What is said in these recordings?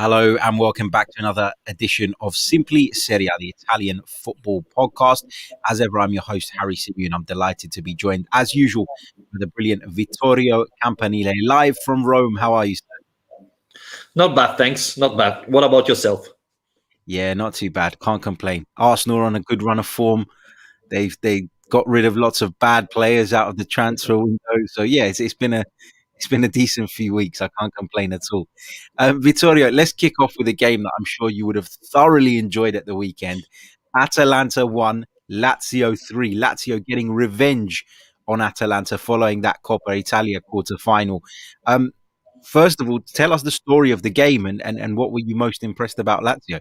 Hello and welcome back to another edition of Simply Serie A, the Italian football podcast. As ever, I'm your host, Harry Symeou, and I'm delighted to be joined, as usual, by the brilliant Vittorio Campanile, live from Rome. How are you, sir? Not bad, thanks. Not bad. What about yourself? Yeah, not too bad. Can't complain. Arsenal are on a good run of form. They got rid of lots of bad players out of the transfer window. So yeah, it's been a decent few weeks. I can't complain at all. Vittorio, let's kick off with a game that I'm sure you would have thoroughly enjoyed at the weekend. Atalanta 1, Lazio 3. Lazio getting revenge on Atalanta following that Coppa Italia quarter-final. First of all, tell us the story of the game and what were you most impressed about Lazio?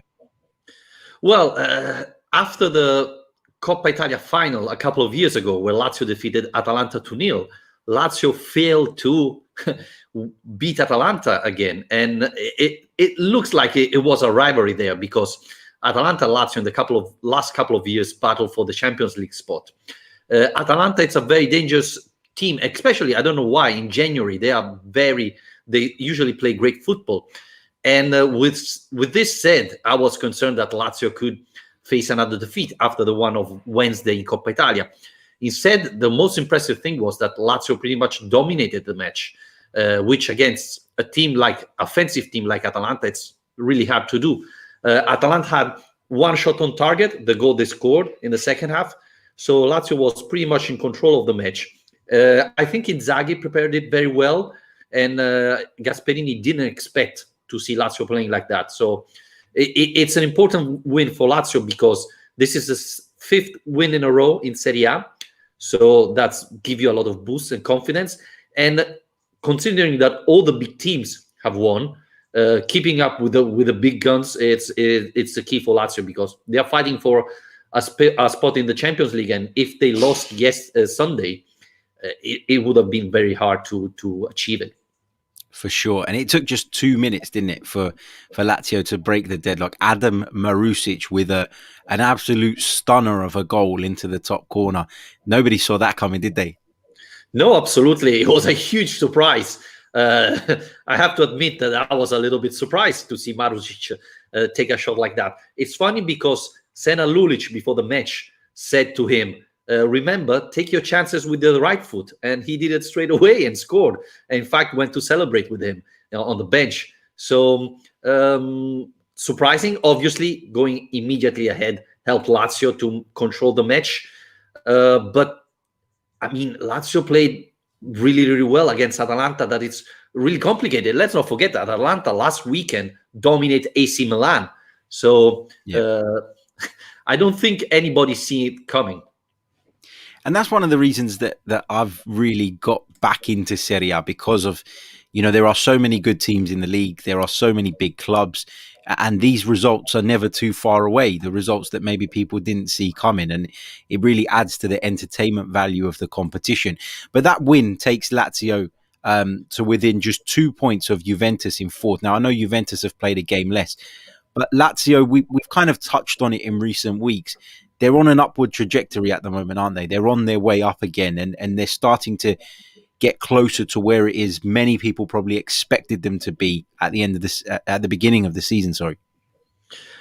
Well, after the Coppa Italia final a couple of years ago, where Lazio defeated Atalanta 2-0, Lazio failed to beat Atalanta again. And it looks like it was a rivalry there because Atalanta and Lazio in the last couple of years battled for the Champions League spot. Atalanta, it's a very dangerous team, especially, I don't know why, in January, they usually play great football. And with this said, I was concerned that Lazio could face another defeat after the one of Wednesday in Coppa Italia. Instead, the most impressive thing was that Lazio pretty much dominated the match, which against a offensive team like Atalanta, it's really hard to do. Atalanta had one shot on target, the goal they scored in the second half. So Lazio was pretty much in control of the match. I think Inzaghi prepared it very well, and Gasperini didn't expect to see Lazio playing like that. So it's an important win for Lazio because this is the fifth win in a row in Serie A. So that's give you a lot of boost and confidence. And considering that all the big teams have won, keeping up with the big guns, it's the key for Lazio because they are fighting for a spot in the Champions League. And if they lost Sunday, it would have been very hard to achieve it. For sure. And it took just 2 minutes, didn't it, for Lazio to break the deadlock. Adam Marusic with an absolute stunner of a goal into the top corner. Nobody saw that coming, did they? No, absolutely. It was a huge surprise. I have to admit that I was a little bit surprised to see Marusic take a shot like that. It's funny because Sena Lulic, before the match, said to him, remember, take your chances with the right foot. And he did it straight away and scored. And in fact, went to celebrate with him on the bench. So surprising, obviously, going immediately ahead helped Lazio to control the match. But, I mean, Lazio played really, really well against Atalanta. That it's really complicated. Let's not forget that Atalanta last weekend dominated AC Milan. So I don't think anybody see it coming. And that's one of the reasons that I've really got back into Serie A because of, there are so many good teams in the league. There are so many big clubs and these results are never too far away. The results that maybe people didn't see coming, and it really adds to the entertainment value of the competition. But that win takes Lazio to within just 2 points of Juventus in fourth. Now, I know Juventus have played a game less, but Lazio, we've kind of touched on it in recent weeks. They're on an upward trajectory at the moment, aren't they? They're on their way up again, and they're starting to get closer to where it is many people probably expected them to be at the end of this, at the beginning of the season. Sorry.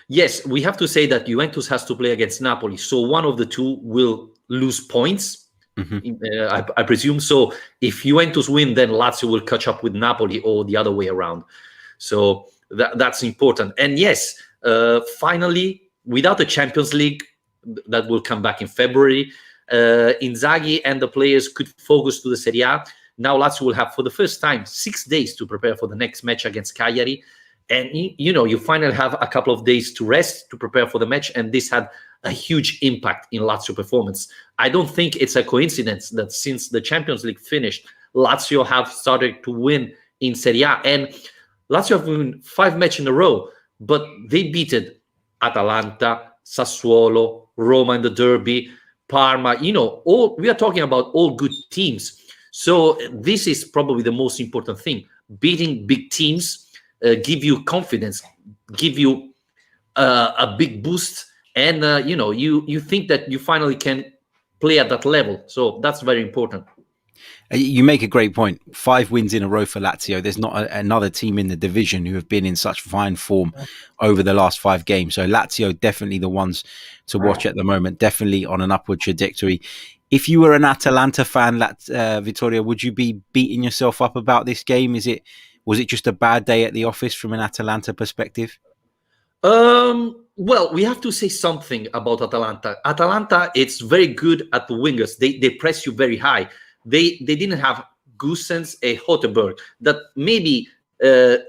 Yes, we have to say that Juventus has to play against Napoli, so one of the two will lose points. I presume so. If Juventus win, then Lazio will catch up with Napoli, or the other way around. So that's important. And yes, finally, without the Champions League, that will come back in February, Inzaghi and the players could focus to the Serie A. Now Lazio will have, for the first time, 6 days to prepare for the next match against Cagliari. And, you finally have a couple of days to rest, to prepare for the match. And this had a huge impact in Lazio performance. I don't think it's a coincidence that since the Champions League finished, Lazio have started to win in Serie A. And Lazio have won 5 matches in a row, but they beated Atalanta, Sassuolo, Roma in the derby, Parma, we are talking about all good teams. So this is probably the most important thing. Beating big teams give you confidence, give you a big boost, and you think that you finally can play at that level. So that's very important. You make a great point. 5 wins in a row for Lazio. There's not another team in the division who have been in such fine form over the last 5 games. So Lazio definitely the ones to watch at the moment. Definitely on an upward trajectory. If you were an Atalanta fan, Vittorio, would you be beating yourself up about this game? Was it just a bad day at the office from an Atalanta perspective? Well, we have to say something about Atalanta. Atalanta, it's very good at the wingers. They press you very high. They didn't have Gosens and Hotterberg that maybe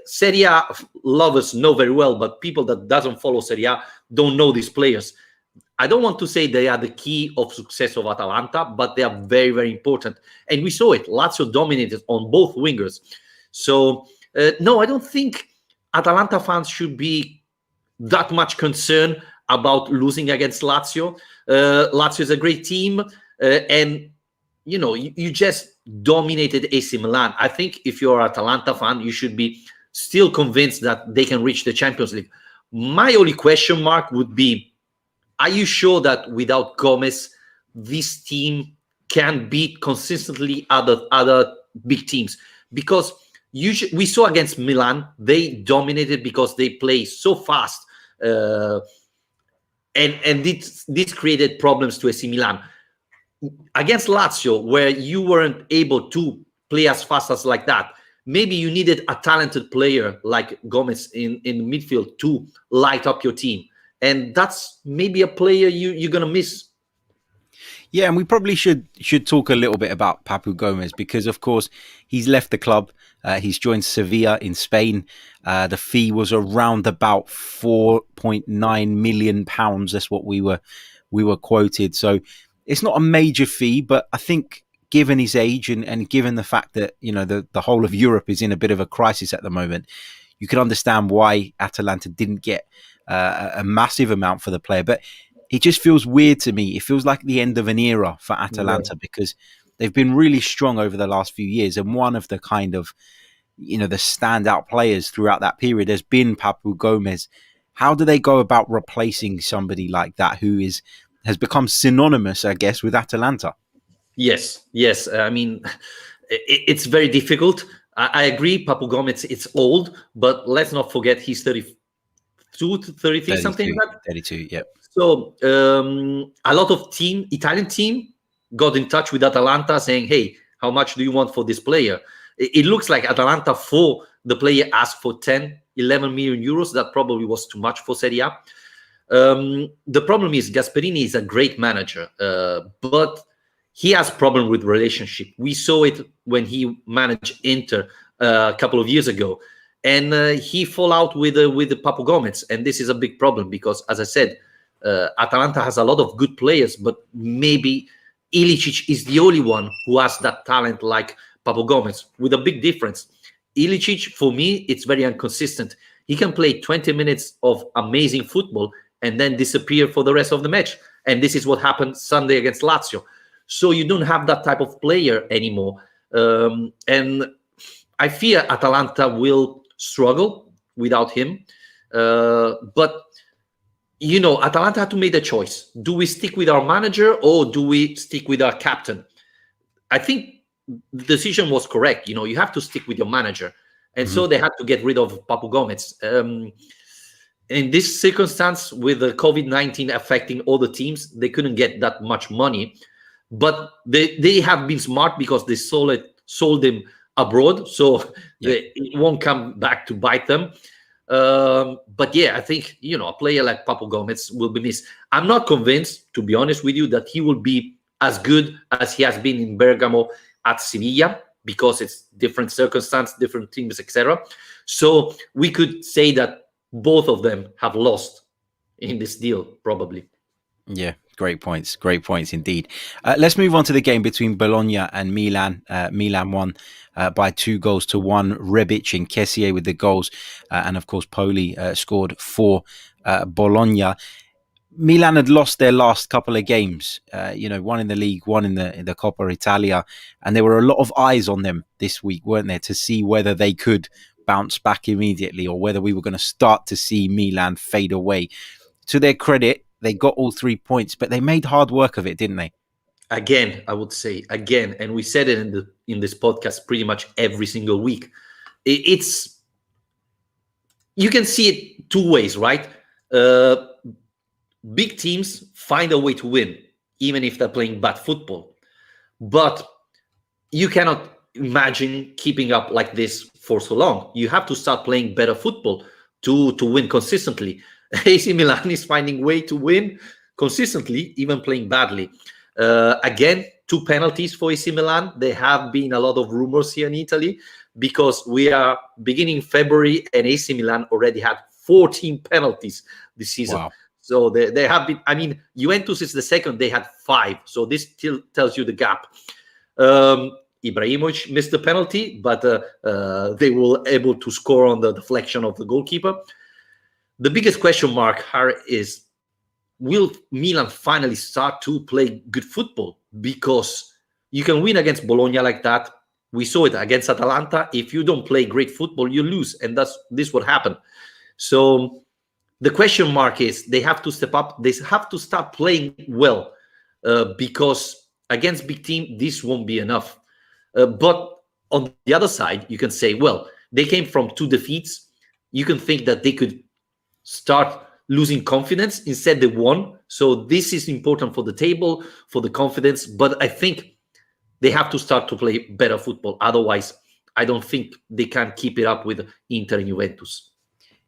Serie A lovers know very well, but people that doesn't follow Serie A don't know these players. I don't want to say they are the key of success of Atalanta, but they are very, very important. And we saw it. Lazio dominated on both wingers. So, no, I don't think Atalanta fans should be that much concern about losing against Lazio. Lazio is a great team, and you just dominated AC Milan. I think if you're an Atalanta fan, you should be still convinced that they can reach the Champions League. My only question mark would be: are you sure that without Gomez, this team can beat consistently other big teams? Because we saw against Milan, they dominated because they play so fast. And this created problems to AC Milan. Against Lazio, where you weren't able to play as fast as like that, maybe you needed a talented player like Gomez in midfield to light up your team. And that's maybe a player you're going to miss. Yeah, and we probably should talk a little bit about Papu Gomez because, of course, he's left the club. He's joined Sevilla in Spain. The fee was around about £4.9 million. That's what we were quoted. So it's not a major fee, but I think given his age and given the fact that the whole of Europe is in a bit of a crisis at the moment, you can understand why Atalanta didn't get a massive amount for the player, but it just feels weird to me. It feels like the end of an era for Atalanta because they've been really strong over the last few years. And one of the kind of, the standout players throughout that period has been Papu Gomez. How do they go about replacing somebody like that who has become synonymous, I guess, with Atalanta? Yes. I mean, it's very difficult. I agree, Papu Gomez, it's old, but let's not forget he's 32 to 33, something like that. 32, yep. So a lot of Italian team got in touch with Atalanta saying, hey, how much do you want for this player? It looks like Atalanta for the player asked for 10, 11 million euros. That probably was too much for Serie A. The problem is Gasperini is a great manager, but he has problem with relationship. We saw it when he managed Inter a couple of years ago. And he fall out with the Papu Gomez. And this is a big problem because, as I said, Atalanta has a lot of good players, but maybe Ilicic is the only one who has that talent like Papu Gomez, with a big difference. Ilicic, for me, it's very inconsistent. He can play 20 minutes of amazing football and then disappear for the rest of the match. And this is what happened Sunday against Lazio. So you don't have that type of player anymore. And I fear Atalanta will struggle without him. But Atalanta had to make a choice. Do we stick with our manager or do we stick with our captain? I think the decision was correct. You have to stick with your manager. And so they had to get rid of Papu Gomez. In this circumstance, with the COVID-19 affecting all the teams, they couldn't get that much money. But they have been smart because they sold him abroad. So it won't come back to bite them. But yeah, I think, a player like Papu Gomez will be missed. I'm not convinced, to be honest with you, that he will be as good as he has been in Bergamo at Sevilla, because it's different circumstances, different teams, etc. So we could say that both of them have lost in this deal, probably. Yeah, great points. Great points indeed. Let's move on to the game between Bologna and Milan. Milan won by 2-1. Rebic and Kessié with the goals. And of course, Poli scored for Bologna. Milan had lost their last couple of games, one in the league, one in the Coppa Italia. And there were a lot of eyes on them this week, weren't there, to see whether they could bounce back immediately or whether we were going to start to see Milan fade away. To their credit, they got all 3 points, but they made hard work of it, didn't they? again, I would say again, and we said it in this podcast pretty much every single week. It's you can see it two ways, right? Uh, Big teams find a way to win, even if they're playing bad football. But you cannot imagine keeping up like this for so long. You have to start playing better football to win consistently. AC Milan is finding way to win consistently, even playing badly. Again, two penalties for AC Milan. There have been a lot of rumors here in Italy because we are beginning February and AC Milan already had 14 penalties this season. Wow. So they have been. I mean, Juventus is the second; they had 5. So this still tells you the gap. Ibrahimovic missed the penalty, but they were able to score on the deflection of the goalkeeper. The biggest question mark, Harry, is will Milan finally start to play good football? Because you can win against Bologna like that. We saw it against Atalanta. If you don't play great football, you lose, and this what happened. So the question mark is they have to step up. They have to start playing well because against big team, this won't be enough. But on the other side, you can say, well, they came from 2 defeats. You can think that they could start losing confidence. Instead, they won. So this is important for the table, for the confidence. But I think they have to start to play better football. Otherwise, I don't think they can keep it up with Inter and Juventus.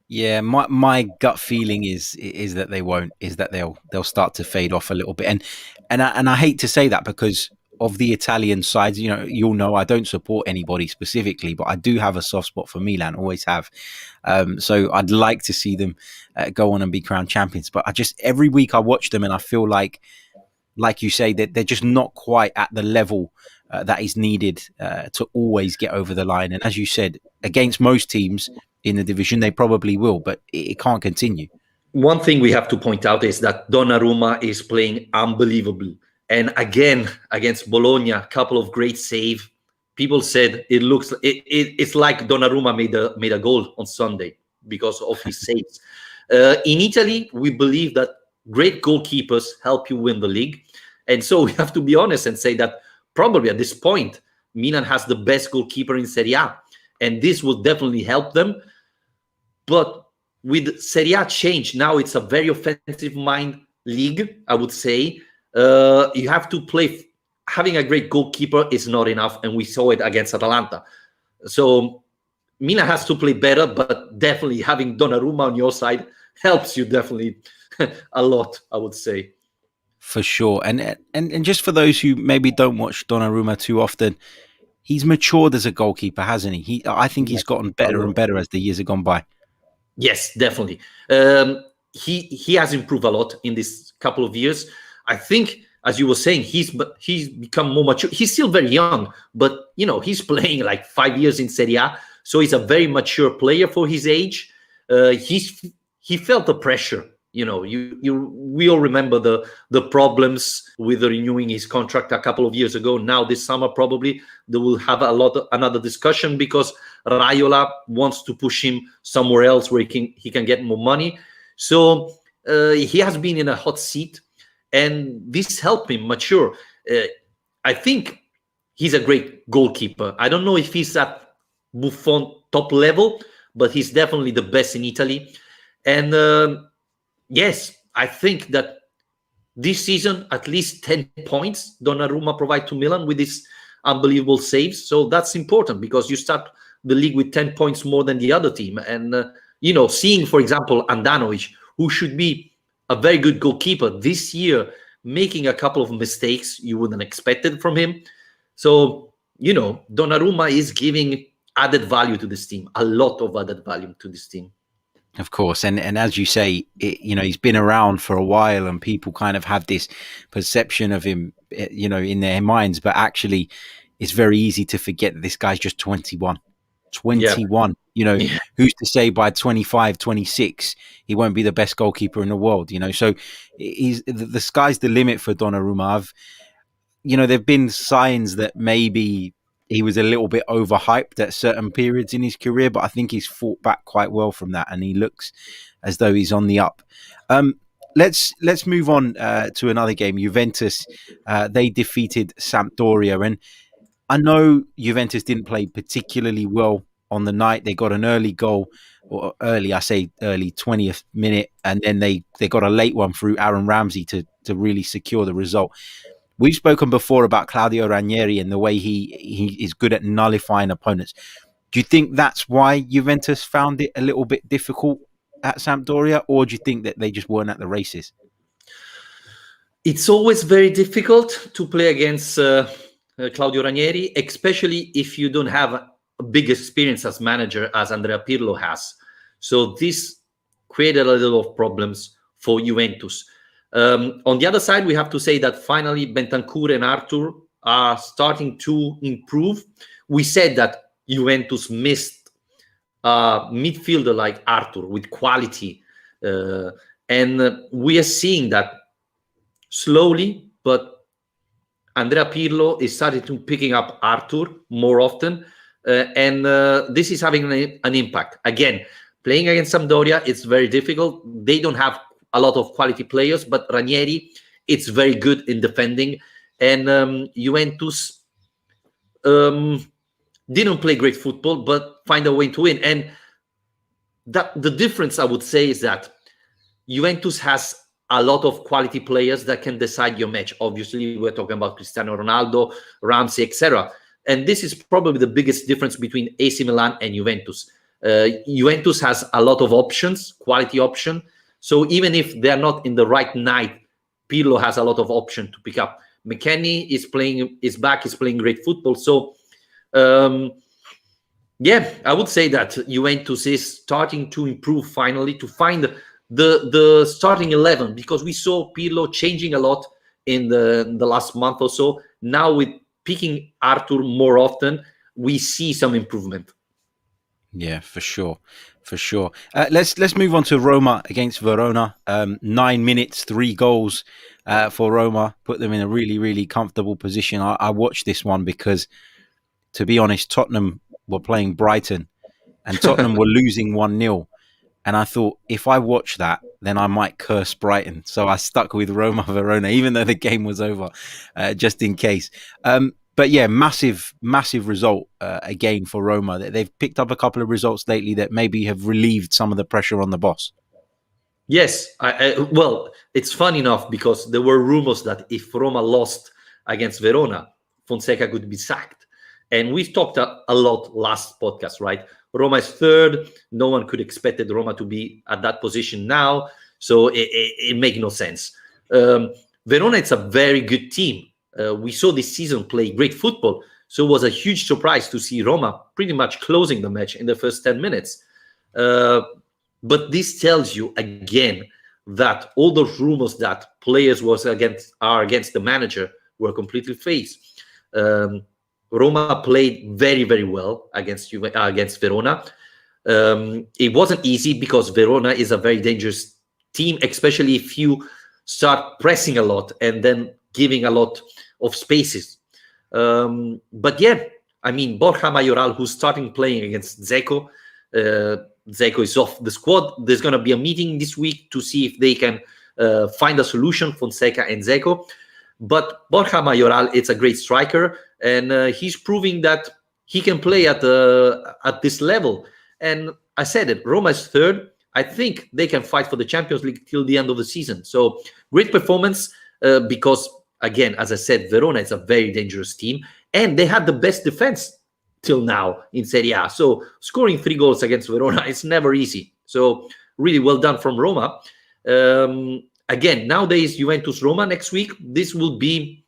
Yeah, my gut feeling is that they won't. Is that they'll start to fade off a little bit, and I hate to say that because of the Italian sides. You know, you'll know I don't support anybody specifically, but I do have a soft spot for Milan. Always have. So I'd like to see them go on and be crowned champions. But I just every week I watch them and I feel like you say, that they're just not quite at the level that is needed to always get over the line. And as you said, against most teams in the division, they probably will, but it can't continue. One thing we have to point out is that Donnarumma is playing unbelievable. And again, against Bologna, a couple of great saves. People said it's like Donnarumma made a goal on Sunday because of his saves. In Italy, we believe that great goalkeepers help you win the league. And so we have to be honest and say that probably at this point, Milan has the best goalkeeper in Serie A. And this will definitely help them. But with Serie A change, now it's a very offensive mind league, I would say. You have to play. Having a great goalkeeper is not enough. And we saw it against Atalanta. So Milan has to play better, but definitely having Donnarumma on your side helps you definitely a lot, I would say. For sure. And just for those who maybe don't watch Donnarumma too often, he's matured as a goalkeeper, hasn't he? I think he's gotten better and better as the years have gone by. Yes, definitely. He has improved a lot in this couple of years. I think, as you were saying, he's become more mature. He's still very young, but he's playing like 5 years in Serie A, so he's a very mature player for his age. He felt the pressure. We all remember the problems with renewing his contract a couple of years ago. Now this summer probably they will have another discussion because Raiola wants to push him somewhere else where he can get more money. So he has been in a hot seat, and this helped him mature. I think he's a great goalkeeper. I don't know if he's at Buffon top level, but he's definitely the best in Italy. And yes, I think that this season, at least 10 points Donnarumma provide to Milan with his unbelievable saves. So that's important because you start the league with 10 points more than the other team. And, seeing, for example, Andanovic, who should be a very good goalkeeper this year, making a couple of mistakes you wouldn't expect it from him. So, Donnarumma is giving added value to this team, a lot of added value to this team. Of course, and as you say, he's been around for a while, and people kind of have this perception of him, in their minds. But actually, it's very easy to forget that this guy's just 21. 21. Yeah. Who's to say by 25, 26, he won't be the best goalkeeper in the world? So the sky's the limit for Donnarumma. There've been signs that maybe he was a little bit overhyped at certain periods in his career, but I think he's fought back quite well from that, and he looks as though he's on the up. let's move on to another game. Juventus, they defeated Sampdoria, and I know Juventus didn't play particularly well on the night. They got an early goal, or early, I say early 20th minute, and then they got a late one through Aaron Ramsey to really secure the result. We've spoken before about Claudio Ranieri and the way he is good at nullifying opponents. Do you think that's why Juventus found it a little bit difficult at Sampdoria, or do you think that they just weren't at the races? It's always very difficult to play against Claudio Ranieri, especially if you don't have a big experience as manager as Andrea Pirlo has. So this created a little of problems for Juventus. On the other side, we have to say that finally Bentancur and Arthur are starting to improve. We said that Juventus missed a midfielder like Arthur with quality. And we are seeing that slowly, but Andrea Pirlo is starting to picking up Arthur more often. And this is having an impact. Again, playing against Sampdoria, it's very difficult. They don't have a lot of quality players, but Ranieri, it's very good in defending. And Juventus didn't play great football, but find a way to win. And the difference, I would say, is that Juventus has a lot of quality players that can decide your match. Obviously, we're talking about Cristiano Ronaldo, Ramsey, etc. And this is probably the biggest difference between AC Milan and Juventus. Juventus has a lot of options, quality option. So even if they're not in the right night, Pirlo has a lot of option to pick up. McKennie is playing great football. So, yeah, I would say that Juventus is starting to improve finally, to find the starting 11, because we saw Pirlo changing a lot in the last month or so. Now with picking Arthur more often, we see some improvement. Yeah, for sure. Let's move on to Roma against Verona. 9 minutes, 3 goals for Roma, put them in a really, really comfortable position. I watched this one because, to be honest, Tottenham were playing Brighton and Tottenham were losing 1-0. And I thought, if I watch that, then I might curse Brighton. So I stuck with Roma Verona, even though the game was over, just in case. But yeah, massive result again for Roma. They've picked up a couple of results lately that maybe have relieved some of the pressure on the boss. Yes. Well, it's fun enough because there were rumors that if Roma lost against Verona, Fonseca could be sacked. And we've talked a lot last podcast, right? Roma is third. No one could expect Roma to be at that position now. So it makes no sense. Verona, it's a very good team. We saw this season play great football. So it was a huge surprise to see Roma pretty much closing the match in the first 10 minutes. But this tells you again that all those rumors that players are against the manager were completely fake. Roma played very, very well against Verona. It wasn't easy because Verona is a very dangerous team, especially if you start pressing a lot and then giving a lot of spaces. But yeah, I mean, Borja Mayoral, who's starting playing against Dzeko. Dzeko is off the squad. There's going to be a meeting this week to see if they can find a solution, Fonseca and Dzeko. But Borja Mayoral, it's a great striker, and he's proving that he can play at this level. And I said it, Roma is third. I think they can fight for the Champions League till the end of the season. So great performance because, again, as I said, Verona is a very dangerous team, and they had the best defense till now in Serie A. So scoring 3 goals against Verona is never easy. So really well done from Roma. Again, nowadays, Juventus-Roma next week, this will be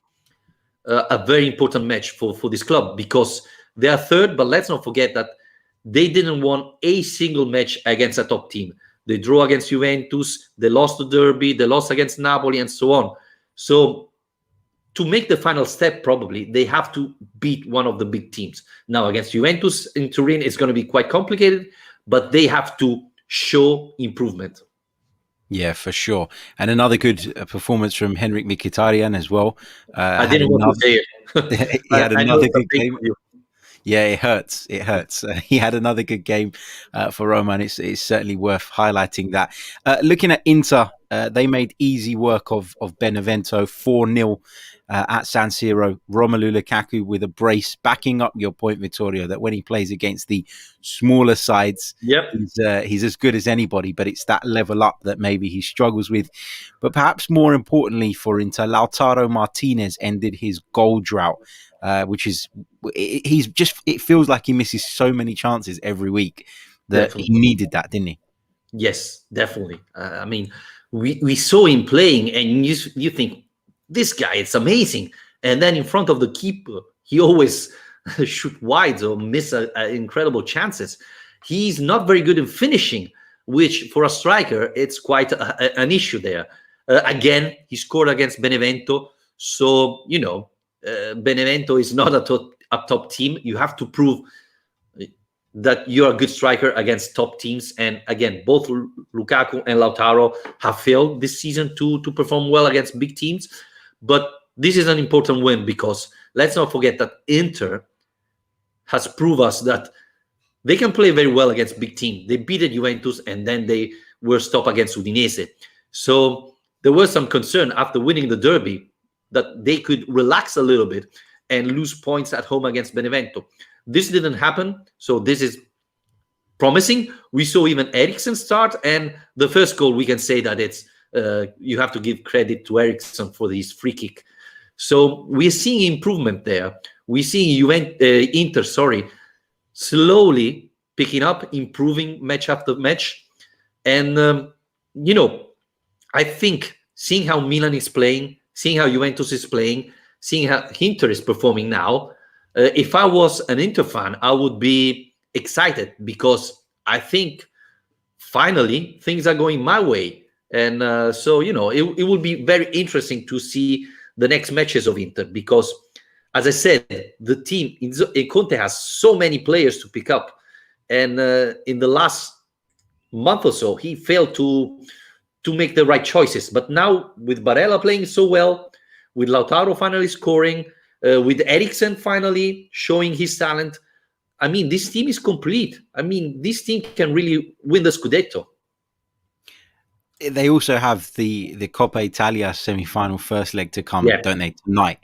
a very important match for this club because they are third, but let's not forget that they didn't win a single match against a top team. They drew against Juventus, they lost the derby, they lost against Napoli, and so on. So to make the final step, probably, they have to beat one of the big teams. Now, against Juventus in Turin, it's going to be quite complicated, but they have to show improvement. Yeah, for sure. And another good performance from Henrik Mkhitaryan as well. I didn't want to say it. He had another good game. Yeah, it hurts. It hurts. He had another good game for Roma, and it's certainly worth highlighting that. Looking at Inter, they made easy work of Benevento 4-0 at San Siro. Romelu Lukaku with a brace, backing up your point, Vittorio, that when he plays against the smaller sides, Yep. he's as good as anybody, but it's that level up that maybe he struggles with. But perhaps more importantly for Inter, Lautaro Martinez ended his goal drought, which is it feels like he misses so many chances every week that he Definitely. needed that, didn't he? Yes, definitely. I mean, we saw him playing, and you think this guy, it's amazing. And then in front of the keeper, he always shoot wide or miss incredible chances. He's not very good in finishing, which for a striker, it's quite an issue there. Again, he scored against Benevento. So, Benevento is not a top team. You have to prove that you're a good striker against top teams. And again, both Lukaku and Lautaro have failed this season to perform well against big teams. But this is an important win because let's not forget that Inter has proved us that they can play very well against big teams. They beat Juventus and then they were stopped against Udinese. So there was some concern after winning the derby that they could relax a little bit and lose points at home against Benevento. This didn't happen, so this is promising. We saw even Eriksen start, and the first goal, we can say that it's you have to give credit to Eriksen for this free kick. So we're seeing improvement there. We're seeing Inter, slowly picking up, improving match after match. And, I think seeing how Milan is playing, seeing how Juventus is playing, seeing how Inter is performing now, if I was an Inter fan, I would be excited because I think finally things are going my way. And it will be very interesting to see the next matches of Inter because, as I said, the team in Conte has so many players to pick up. And in the last month or so, he failed to make the right choices. But now with Barella playing so well, with Lautaro finally scoring, with Eriksen finally showing his talent, I mean, this team is complete. I mean, this team can really win the Scudetto. They also have the Coppa Italia semi-final first leg to come, don't they, tonight?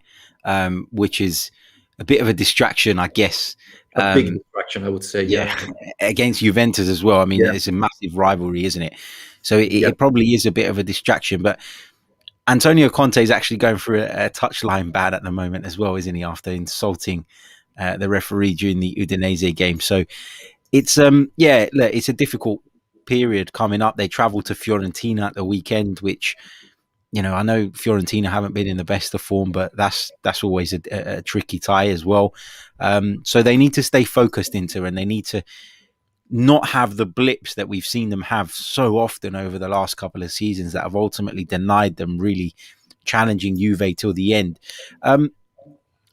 Which is a bit of a distraction, I guess. A big distraction, I would say. Yeah. Against Juventus as well. I mean, it's a massive rivalry, isn't it? So it probably is a bit of a distraction. But Antonio Conte is actually going through a touchline ban at the moment as well, isn't he? After insulting the referee during the Udinese game. So it's it's a difficult period coming up. They travel to Fiorentina at the weekend, which, I know Fiorentina haven't been in the best of form, but that's always a tricky tie as well. So they need to stay focused into, and they need to not have the blips that we've seen them have so often over the last couple of seasons that have ultimately denied them really challenging Juve till the end. I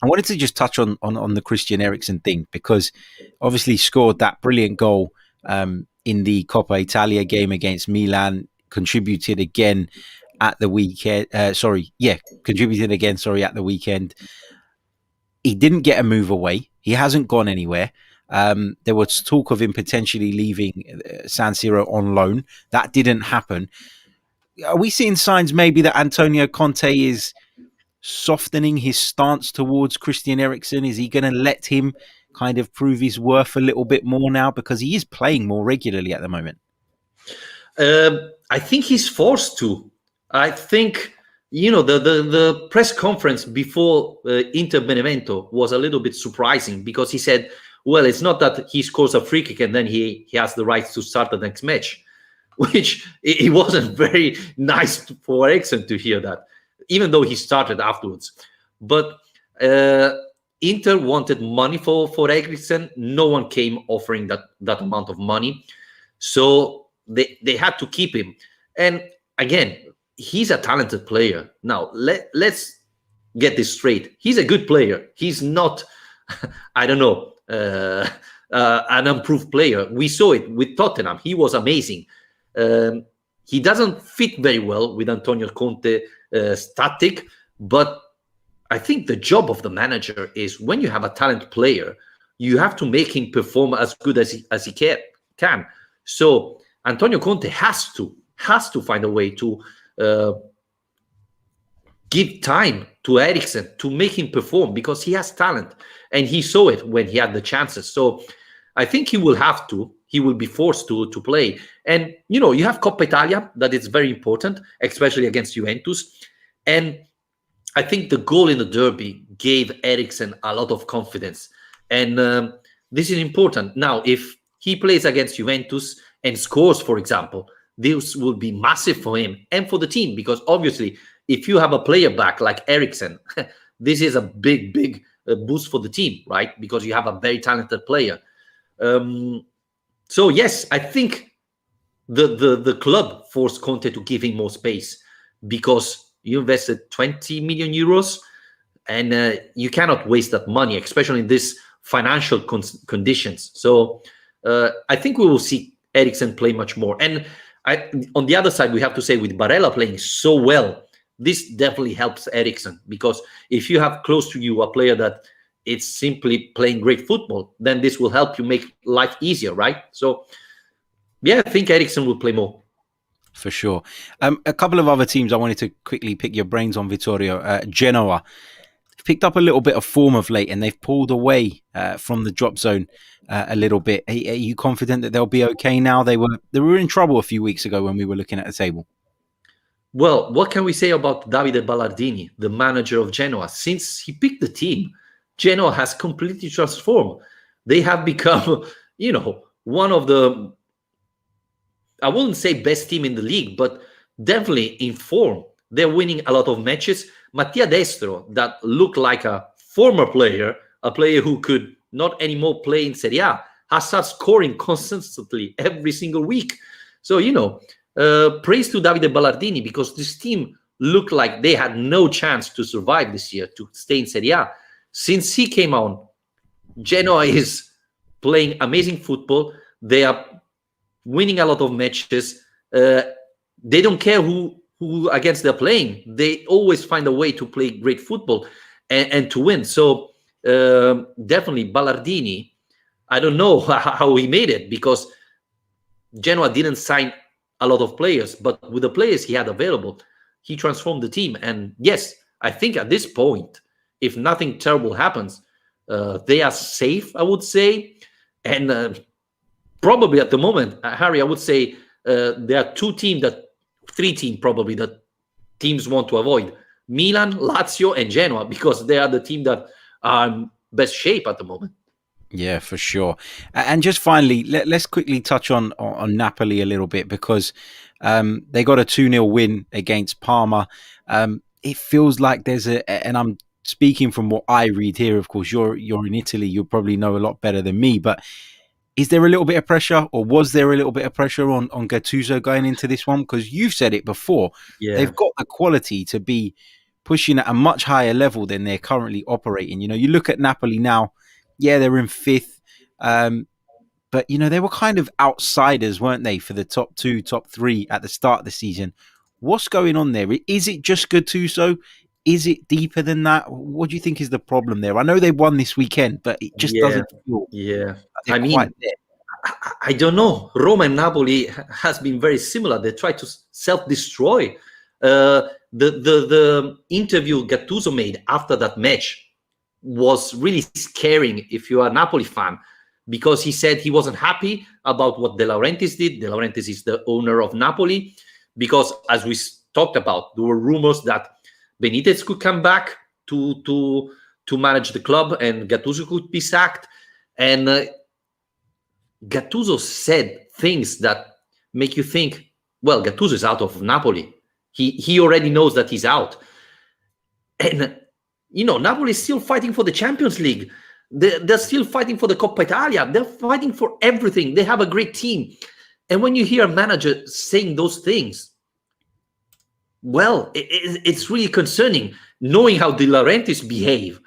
wanted to just touch on the Christian Eriksen thing because obviously scored that brilliant goal in the Coppa Italia game against Milan, contributed again at the weekend. At the weekend. He didn't get a move away. He hasn't gone anywhere. There was talk of him potentially leaving San Siro on loan. That didn't happen. Are we seeing signs maybe that Antonio Conte is softening his stance towards Christian Eriksen? Is he going to let him kind of prove his worth a little bit more now because he is playing more regularly at the moment? I think he's forced to. I think, the press conference before Inter Benevento was a little bit surprising because he said, well, it's not that he scores a free kick and then he has the right to start the next match, which it wasn't very nice for Eriksen to hear that, even though he started afterwards. But Inter wanted money for Eriksen. No one came offering that amount of money. So they had to keep him. And again, he's a talented player. Now, let's get this straight. He's a good player. He's not, I don't know, an improved player. We saw it with Tottenham. He was amazing. He doesn't fit very well with Antonio Conte tactic, but I think the job of the manager is when you have a talent player, you have to make him perform as good as he can. So Antonio Conte has to find a way to give time to Eriksen to make him perform, because he has talent and he saw it when he had the chances. So I think he will be forced to play. And, you have Coppa Italia, that is very important, especially against Juventus. And I think the goal in the derby gave Eriksen a lot of confidence. And this is important. Now, if he plays against Juventus and scores, for example, this will be massive for him and for the team, because obviously, if you have a player back like Eriksen, this is a big boost for the team, right? Because you have a very talented player. So yes, I think the club forced Conte to give him more space, because you invested 20 million euros and you cannot waste that money, especially in these financial conditions. So I think we will see Eriksen play much more. And on the other side, we have to say, with Barella playing so well, this definitely helps Eriksen, because if you have close to you a player that it's simply playing great football, then this will help you make life easier, right? So, yeah, I think Eriksen will play more. For sure. A couple of other teams I wanted to quickly pick your brains on, Vittorio. Genoa picked up a little bit of form of late, and they've pulled away from the drop zone a little bit. Are you confident that they'll be okay now? They were in trouble a few weeks ago when we were looking at the table. Well, what can we say about Davide Ballardini, the manager of Genoa? Since he picked the team, Genoa has completely transformed. They have become, one of the, I wouldn't say best team in the league, but definitely in form. They're winning a lot of matches. Mattia Destro, that looked like a former player, a player who could not anymore play in Serie A, has started scoring consistently every single week. So, praise to Davide Ballardini, because this team looked like they had no chance to survive this year, to stay in Serie A. Since he came on, Genoa is playing amazing football. They are winning a lot of matches. They don't care who against they're playing. They always find a way to play great football and to win. So definitely Ballardini, I don't know how he made it, because Genoa didn't sign a lot of players, but with the players he had available, he transformed the team. And yes, I think at this point, if nothing terrible happens, they are safe, I would say. And probably at the moment, Harry, I would say there are three teams probably that teams want to avoid: Milan, Lazio, and Genoa, because they are the team that are in best shape at the moment. Yeah, for sure. And just finally, let's quickly touch on Napoli a little bit, because they got a 2-0 win against Parma. It feels like there's and I'm speaking from what I read here. Of course, you're in Italy. You'll probably know a lot better than me. But is there a little bit of pressure, or was there a little bit of pressure on Gattuso going into this one? Because you've said it before. Yeah. They've got the quality to be pushing at a much higher level than they're currently operating. You look at Napoli now. Yeah, they're in fifth. But, they were kind of outsiders, weren't they, for the top 2, top 3 at the start of the season. What's going on there? Is it just Gattuso? Is it deeper than that? What do you think is the problem there? I know they won this weekend, but it just doesn't feel quite there. I don't know. Roma and Napoli has been very similar. They try to self-destroy. The interview Gattuso made after that match was really scaring if you are a Napoli fan, because he said he wasn't happy about what De Laurentiis did. De Laurentiis is the owner of Napoli, because as we talked about, there were rumors that Benitez could come back to manage the club and Gattuso could be sacked. And Gattuso said things that make you think, well, Gattuso is out of Napoli. He already knows that he's out. And Napoli is still fighting for the Champions League. They're still fighting for the Coppa Italia. They're fighting for everything. They have a great team. And when you hear a manager saying those things, well, it's really concerning, knowing how De Laurentiis behave.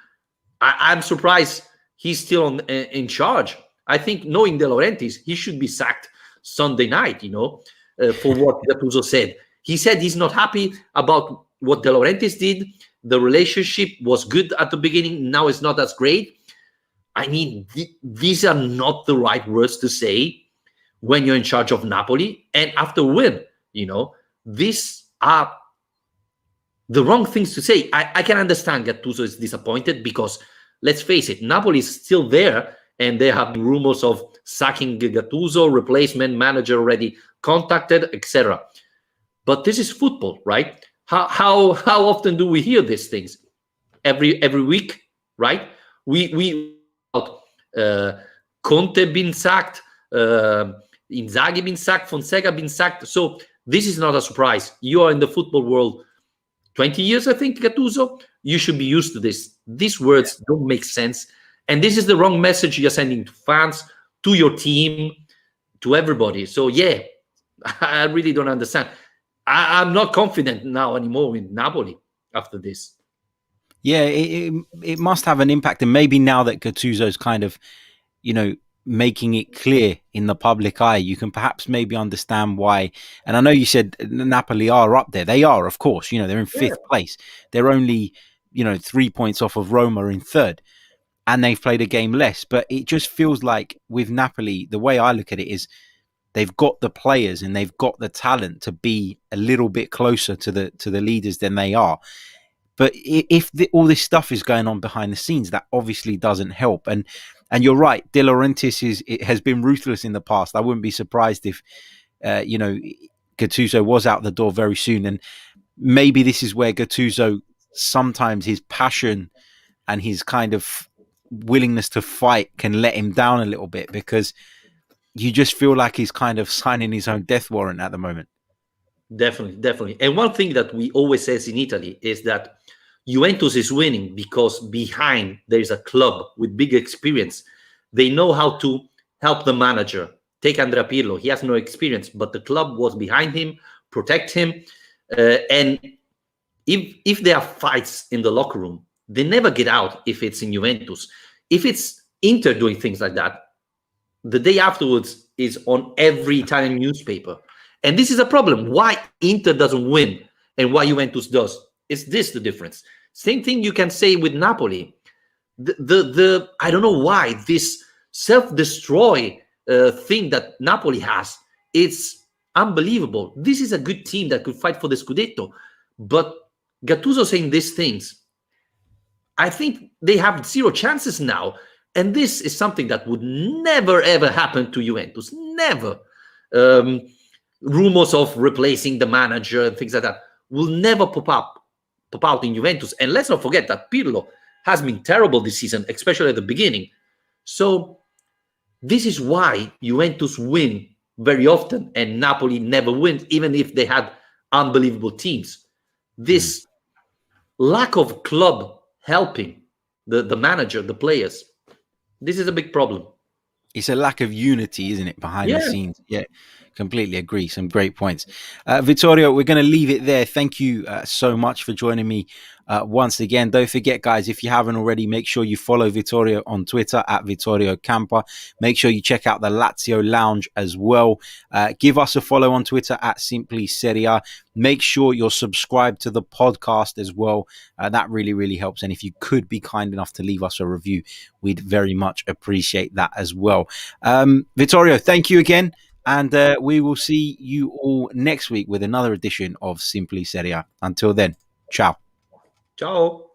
I'm surprised he's still in charge. I think, knowing De Laurentiis, he should be sacked Sunday night, for what Gattuso said. He said he's not happy about what De Laurentiis did. The relationship was good at the beginning. Now it's not as great. I mean, these are not the right words to say when you're in charge of Napoli and after win. These are the wrong things to say. I can understand Gattuso is disappointed because, let's face it, Napoli is still there, and there have been rumors of sacking Gattuso, replacement manager already contacted, etc. But this is football, right? How often do we hear these things? Every week, right? We Conte been sacked, Inzaghi been sacked, Fonseca been sacked. So this is not a surprise. You are in the football world 20 years, I think, Gattuso. You should be used to this. These words don't make sense. And this is the wrong message you're sending to fans, to your team, to everybody. So, yeah, I really don't understand. I'm not confident now anymore in Napoli after this. Yeah, it must have an impact. And maybe now that Gattuso's kind of, making it clear in the public eye, you can perhaps maybe understand why. And I know you said Napoli are up there. They are, of course. They're in fifth place. They're only, 3 points off of Roma in third. And they've played a game less. But it just feels like with Napoli, the way I look at it is they've got the players and they've got the talent to be a little bit closer to the leaders than they are. But if all this stuff is going on behind the scenes, that obviously doesn't help. And you're right, De Laurentiis has been ruthless in the past. I wouldn't be surprised if, Gattuso was out the door very soon. And maybe this is where Gattuso, sometimes his passion and his kind of willingness to fight can let him down a little bit, because you just feel like he's kind of signing his own death warrant at the moment. Definitely. And one thing that we always say in Italy is that Juventus is winning because behind there is a club with big experience. They know how to help the manager. Take Andrea Pirlo. He has no experience, but the club was behind him, protect him. And if there are fights in the locker room, they never get out if it's in Juventus. If it's Inter doing things like that, the day afterwards is on every Italian newspaper. And this is a problem. Why Inter doesn't win and why Juventus does? Is this the difference? Same thing you can say with Napoli. The I don't know why this self-destroy thing that Napoli has, it's unbelievable. This is a good team that could fight for the Scudetto. But Gattuso saying these things, I think they have zero chances now. And this is something that would never, ever happen to Juventus. Never. Rumors of replacing the manager and things like that will never pop out in Juventus. And let's not forget that Pirlo has been terrible this season, especially at the beginning. So this is why Juventus win very often and Napoli never wins, even if they had unbelievable teams. This lack of club helping the manager, the players, this is a big problem. It's a lack of unity, isn't it, behind the scenes? Yeah, completely agree. Some great points. Vittorio, we're going to leave it there. Thank you so much for joining me once again. Don't forget, guys, if you haven't already, make sure you follow Vittorio on Twitter at Vittorio Campa. Make sure you check out the Lazio Lounge as well. Give us a follow on Twitter at Simply Serie A. Make sure you're subscribed to the podcast as well. That really, really helps. And if you could be kind enough to leave us a review, we'd very much appreciate that as well. Vittorio, thank you again. And we will see you all next week with another edition of Simply Serie A. Until then, ciao. Ciao.